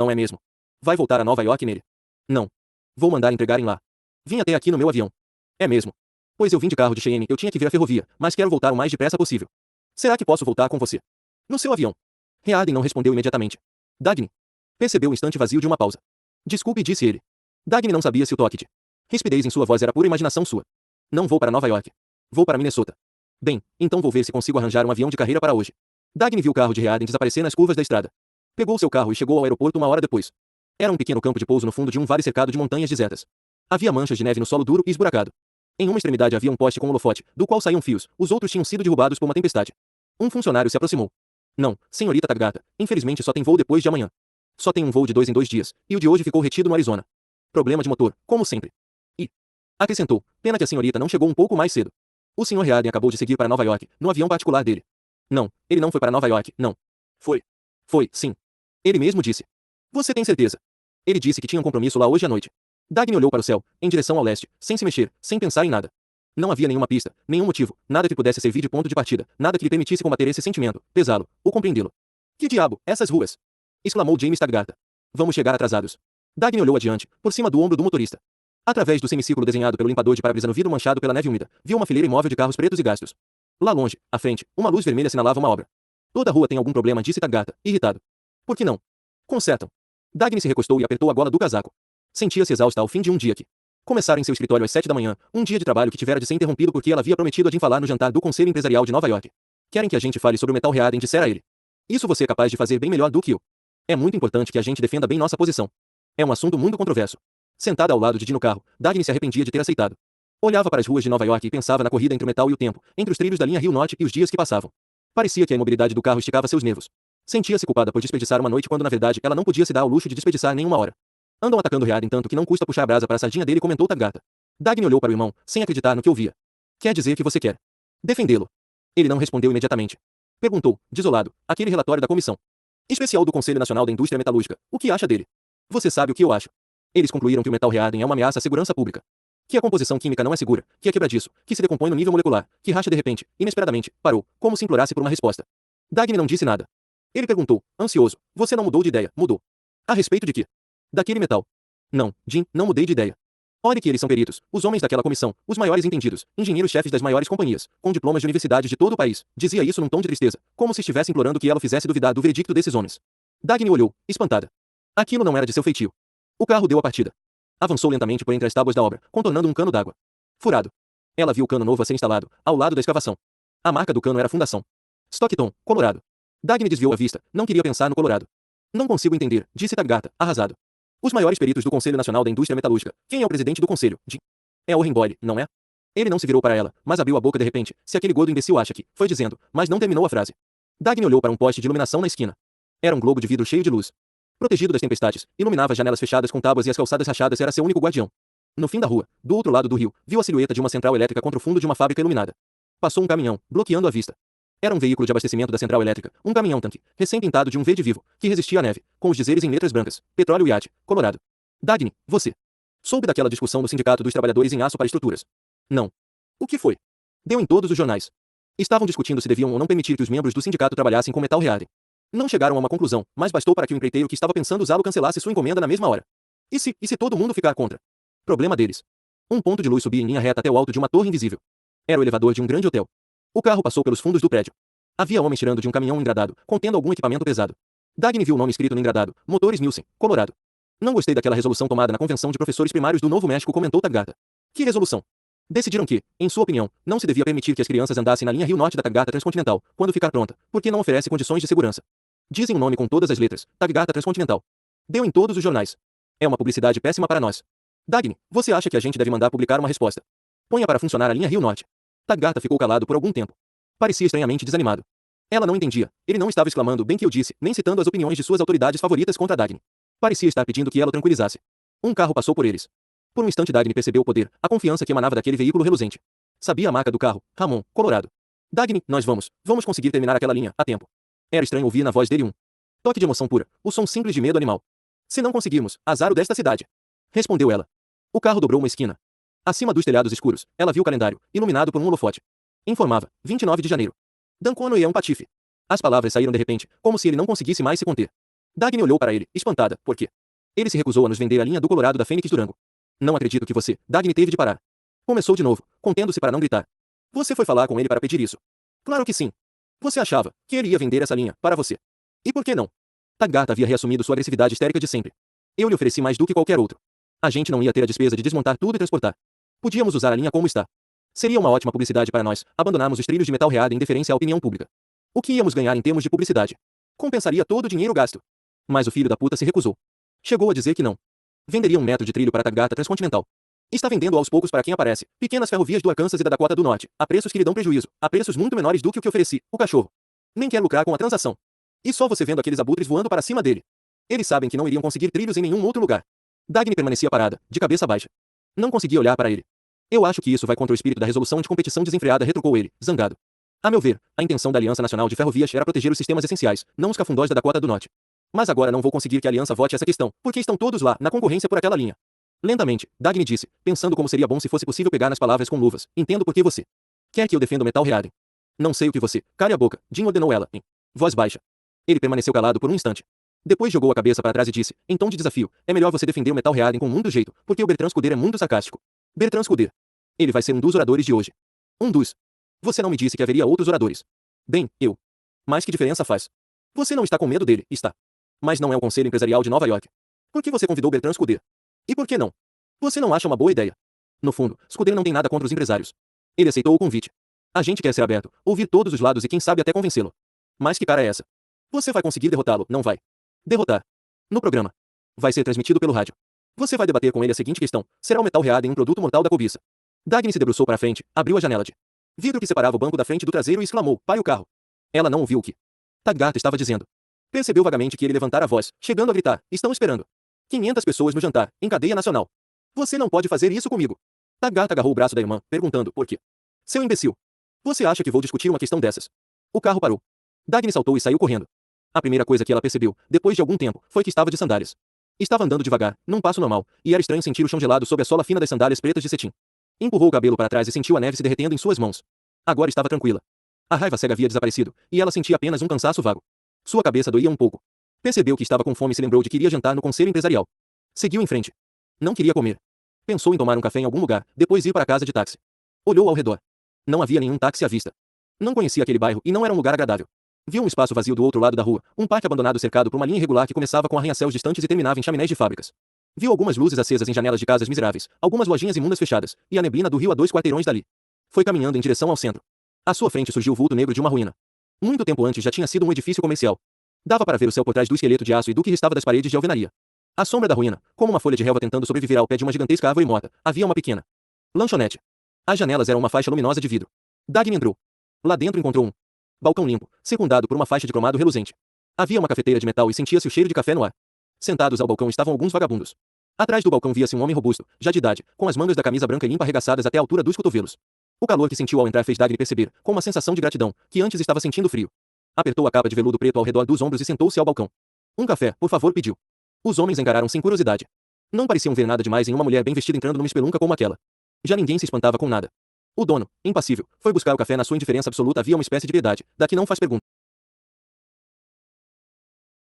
Não é mesmo? Vai voltar a Nova York nele? Não. Vou mandar entregarem lá. Vim até aqui no meu avião. É mesmo? Pois eu vim de carro de Cheyenne, eu tinha que vir à ferrovia, mas quero voltar o mais depressa possível. Será que posso voltar com você? No seu avião. Reardon não respondeu imediatamente. Dagny. Percebeu o instante vazio de uma pausa. Desculpe, disse ele. Dagny não sabia se o toque de rispidez em sua voz era pura imaginação sua. Não vou para Nova York. Vou para Minnesota. Bem, então vou ver se consigo arranjar um avião de carreira para hoje. Dagny viu o carro de Reardon desaparecer nas curvas da estrada. Pegou seu carro e chegou ao aeroporto uma hora depois. Era um pequeno campo de pouso no fundo de um vale cercado de montanhas desertas. Havia manchas de neve no solo duro e esburacado. Em uma extremidade havia um poste com holofote, do qual saíam fios, os outros tinham sido derrubados por uma tempestade. Um funcionário se aproximou. Não, senhorita Tagata, infelizmente só tem voo depois de amanhã. Só tem um voo de 2 em 2 dias, e o de hoje ficou retido no Arizona. Problema de motor, como sempre. E acrescentou, pena que a senhorita não chegou um pouco mais cedo. O Sr. Reardon acabou de seguir para Nova York, no avião particular dele. Não, ele não foi para Nova York, não. Foi. Foi, sim. Ele mesmo disse. Você tem certeza? Ele disse que tinha um compromisso lá hoje à noite. Dagny olhou para o céu, em direção ao leste, sem se mexer, sem pensar em nada. Não havia nenhuma pista, nenhum motivo, nada que pudesse servir de ponto de partida, nada que lhe permitisse combater esse sentimento, pesá-lo, ou compreendê-lo. Que diabo, essas ruas? Exclamou James Taggart. Vamos chegar atrasados. Dagny olhou adiante, por cima do ombro do motorista. Através do semicírculo desenhado pelo limpador de para-brisa no vidro manchado pela neve úmida, viu uma fileira imóvel de carros pretos e gastos. Lá longe, à frente, uma luz vermelha assinalava uma obra. Toda a rua tem algum problema, disse Taggart, irritado. Por que não? Consertam. Dagny se recostou e apertou a gola do casaco. Sentia-se exausta ao fim de um dia que começara em seu escritório às 7 da manhã, um dia de trabalho que tivera de ser interrompido porque ela havia prometido a Jim falar no jantar do Conselho Empresarial de Nova York. Querem que a gente fale sobre o metal Reardon, dissera a ele. Isso você é capaz de fazer bem melhor do que eu. É muito importante que a gente defenda bem nossa posição. É um assunto muito controverso. Sentada ao lado de Jim no carro, Dagny se arrependia de ter aceitado. Olhava para as ruas de Nova York e pensava na corrida entre o metal e o tempo, entre os trilhos da linha Rio Norte e os dias que passavam. Parecia que a imobilidade do carro esticava seus nervos. Sentia-se culpada por desperdiçar uma noite quando na verdade ela não podia se dar ao luxo de desperdiçar nenhuma hora. Andam atacando Reardon tanto que não custa puxar a brasa para a sardinha dele, comentou Taggart. Dagny olhou para o irmão, sem acreditar no que ouvia. Quer dizer que você quer defendê-lo? Ele não respondeu imediatamente. Perguntou, desolado, aquele relatório da comissão especial do Conselho Nacional da Indústria Metalúrgica, o que acha dele? Você sabe o que eu acho. Eles concluíram que o metal Reardon é uma ameaça à segurança pública. Que a composição química não é segura, que é quebradiço, que se decompõe no nível molecular, que racha de repente, inesperadamente, parou, como se implorasse por uma resposta. Dagny não disse nada. Ele perguntou, ansioso, você não mudou de ideia, mudou? A respeito de quê? Daquele metal. Não, Jim, não mudei de ideia. Olhe que eles são peritos, os homens daquela comissão, os maiores entendidos, engenheiros-chefes das maiores companhias, com diplomas de universidades de todo o país. Dizia isso num tom de tristeza, como se estivesse implorando que ela o fizesse duvidar do veredicto desses homens. Dagny olhou, espantada. Aquilo não era de seu feitio. O carro deu a partida. Avançou lentamente por entre as tábuas da obra, contornando um cano d'água. Furado. Ela viu o cano novo a ser instalado, ao lado da escavação. A marca do cano era a Fundação Stockton, Colorado. Dagny desviou a vista, não queria pensar no Colorado. Não consigo entender, disse Taggart, arrasado. Os maiores peritos do Conselho Nacional da Indústria Metalúrgica. Quem é o presidente do conselho? Jim. É Oren Boyle, não é? Ele não se virou para ela, mas abriu a boca de repente, se aquele gordo imbecil acha que, foi dizendo, mas não terminou a frase. Dagny olhou para um poste de iluminação na esquina. Era um globo de vidro cheio de luz. Protegido das tempestades, iluminava as janelas fechadas com tábuas e as calçadas rachadas, era seu único guardião. No fim da rua, do outro lado do rio, viu a silhueta de uma central elétrica contra o fundo de uma fábrica iluminada. Passou um caminhão, bloqueando a vista. Era um veículo de abastecimento da central elétrica, um caminhão-tanque, recém-pintado de um verde vivo, que resistia à neve, com os dizeres em letras brancas, Petróleo Yacht, Colorado. Dagny, você soube daquela discussão do Sindicato dos Trabalhadores em Aço para Estruturas? Não. O que foi? Deu em todos os jornais. Estavam discutindo se deviam ou não permitir que os membros do sindicato trabalhassem com metal Reardon. Não chegaram a uma conclusão, mas bastou para que o empreiteiro que estava pensando usá-lo cancelasse sua encomenda na mesma hora. E se todo mundo ficar contra? Problema deles. Um ponto de luz subia em linha reta até o alto de uma torre invisível. Era o elevador de um grande hotel. O carro passou pelos fundos do prédio. Havia homens tirando de um caminhão engradado, contendo algum equipamento pesado. Dagny viu o nome escrito no engradado, Motores Nielsen, Colorado. Não gostei daquela resolução tomada na Convenção de Professores Primários do Novo México, comentou Taggart. Que resolução? Decidiram que, em sua opinião, não se devia permitir que as crianças andassem na linha Rio Norte da Taggart Transcontinental, quando ficar pronta, porque não oferece condições de segurança. Dizem o nome com todas as letras, Taggart Transcontinental. Deu em todos os jornais. É uma publicidade péssima para nós. Dagny, você acha que a gente deve mandar publicar uma resposta? Ponha para funcionar a linha Rio Norte. Taggart ficou calado por algum tempo. Parecia estranhamente desanimado. Ela não entendia. Ele não estava exclamando bem que eu disse, nem citando as opiniões de suas autoridades favoritas contra Dagny. Parecia estar pedindo que ela o tranquilizasse. Um carro passou por eles. Por um instante Dagny percebeu o poder, a confiança que emanava daquele veículo reluzente. Sabia a marca do carro, Ramon, Colorado. Dagny, nós vamos conseguir terminar aquela linha, a tempo. Era estranho ouvir na voz dele um toque de emoção pura, o som simples de medo animal. Se não conseguirmos, azar o desta cidade. Respondeu ela. O carro dobrou uma esquina. Acima dos telhados escuros, ela viu o calendário, iluminado por um holofote. Informava, 29 de janeiro. Dan Conway é um patife. As palavras saíram de repente, como se ele não conseguisse mais se conter. Dagny olhou para ele, espantada, porque ele se recusou a nos vender a linha do Colorado da Fênix Durango. Não acredito que você, Dagny, teve de parar. Começou de novo, contendo-se para não gritar. Você foi falar com ele para pedir isso? Claro que sim. Você achava que ele ia vender essa linha para você. E por que não? Taggart havia reassumido sua agressividade histérica de sempre. Eu lhe ofereci mais do que qualquer outro. A gente não ia ter a despesa de desmontar tudo e transportar. Podíamos usar a linha como está. Seria uma ótima publicidade para nós, abandonarmos os trilhos de metal reado em deferência à opinião pública. O que íamos ganhar em termos de publicidade? Compensaria todo o dinheiro gasto. Mas o filho da puta se recusou. Chegou a dizer que não. Venderia 1 metro de trilho para a Taggart Transcontinental. Está vendendo aos poucos para quem aparece, pequenas ferrovias do Arkansas e da Dakota do Norte, a preços que lhe dão prejuízo, a preços muito menores do que o que ofereci, o cachorro. Nem quer lucrar com a transação. E só você vendo aqueles abutres voando para cima dele. Eles sabem que não iriam conseguir trilhos em nenhum outro lugar. Dagny permanecia parada, de cabeça baixa. Não conseguia olhar para ele. Eu acho que isso vai contra o espírito da resolução de competição desenfreada, retrucou ele, zangado. A meu ver, a intenção da Aliança Nacional de Ferrovias era proteger os sistemas essenciais, não os cafundós da Dakota do Norte. Mas agora não vou conseguir que a Aliança vote essa questão, porque estão todos lá, na concorrência por aquela linha. Lentamente, Dagny disse, pensando como seria bom se fosse possível pegar nas palavras com luvas. Entendo por que você quer que eu defenda o metal reado. Não sei o que você... Cale a boca, Jim ordenou ela, em voz baixa. Ele permaneceu calado por um instante. Depois jogou a cabeça para trás e disse, em tom de desafio, é melhor você defender o metal reado com muito jeito, porque o Bertrand Scuder é muito sarcástico. Bertrand Scuder. Ele vai ser um dos oradores de hoje. Um dos. Você não me disse que haveria outros oradores. Bem, eu. Mas que diferença faz? Você não está com medo dele, está. Mas não é o Conselho Empresarial de Nova York. Por que você convidou Bertrand Scuder? E por que não? Você não acha uma boa ideia? No fundo, Scuder não tem nada contra os empresários. Ele aceitou o convite. A gente quer ser aberto, ouvir todos os lados e quem sabe até convencê-lo. Mas que cara é essa? Você vai conseguir derrotá-lo, não vai? Derrotar. No programa. Vai ser transmitido pelo rádio. Você vai debater com ele a seguinte questão: será o metal reado em um produto mortal da cobiça? Dagny se debruçou para a frente, abriu a janela de vidro que separava o banco da frente do traseiro e exclamou, pai o carro. Ela não ouviu o que Taggart estava dizendo. Percebeu vagamente que ele levantara a voz, chegando a gritar, estão esperando. 500 pessoas no jantar, em cadeia nacional. Você não pode fazer isso comigo. Taggart agarrou o braço da irmã, perguntando, por quê? Seu imbecil. Você acha que vou discutir uma questão dessas? O carro parou. Dagny saltou e saiu correndo. A primeira coisa que ela percebeu, depois de algum tempo, foi que estava de sandálias. Estava andando devagar, num passo normal, e era estranho sentir o chão gelado sob a sola fina das sandálias pretas de cetim. Empurrou o cabelo para trás e sentiu a neve se derretendo em suas mãos. Agora estava tranquila. A raiva cega havia desaparecido, e ela sentia apenas um cansaço vago. Sua cabeça doía um pouco. Percebeu que estava com fome e se lembrou de que iria jantar no conselho empresarial. Seguiu em frente. Não queria comer. Pensou em tomar um café em algum lugar, depois ir para a casa de táxi. Olhou ao redor. Não havia nenhum táxi à vista. Não conhecia aquele bairro e não era um lugar agradável. Viu um espaço vazio do outro lado da rua, um parque abandonado cercado por uma linha irregular que começava com arranha-céus distantes e terminava em chaminés de fábricas. Viu algumas luzes acesas em janelas de casas miseráveis, algumas lojinhas imundas fechadas, e a neblina do rio a 2 quarteirões dali. Foi caminhando em direção ao centro. À sua frente surgiu o vulto negro de uma ruína. Muito tempo antes já tinha sido um edifício comercial. Dava para ver o céu por trás do esqueleto de aço e do que restava das paredes de alvenaria. À sombra da ruína, como uma folha de relva tentando sobreviver ao pé de uma gigantesca árvore morta, havia uma pequena lanchonete. As janelas eram uma faixa luminosa de vidro. Dagny entrou. Lá dentro encontrou um balcão limpo, secundado por uma faixa de cromado reluzente. Havia uma cafeteira de metal e sentia-se o cheiro de café no ar. Sentados ao balcão estavam alguns vagabundos. Atrás do balcão via-se um homem robusto, já de idade, com as mangas da camisa branca e limpa arregaçadas até a altura dos cotovelos. O calor que sentiu ao entrar fez Dagny perceber, com uma sensação de gratidão, que antes estava sentindo frio. Apertou a capa de veludo preto ao redor dos ombros e sentou-se ao balcão. Um café, por favor, pediu. Os homens encararam sem curiosidade. Não pareciam ver nada demais em uma mulher bem vestida entrando numa espelunca como aquela. Já ninguém se espantava com nada. O dono, impassível, foi buscar o café na sua indiferença absoluta. Havia uma espécie de piedade, da que não faz pergunta.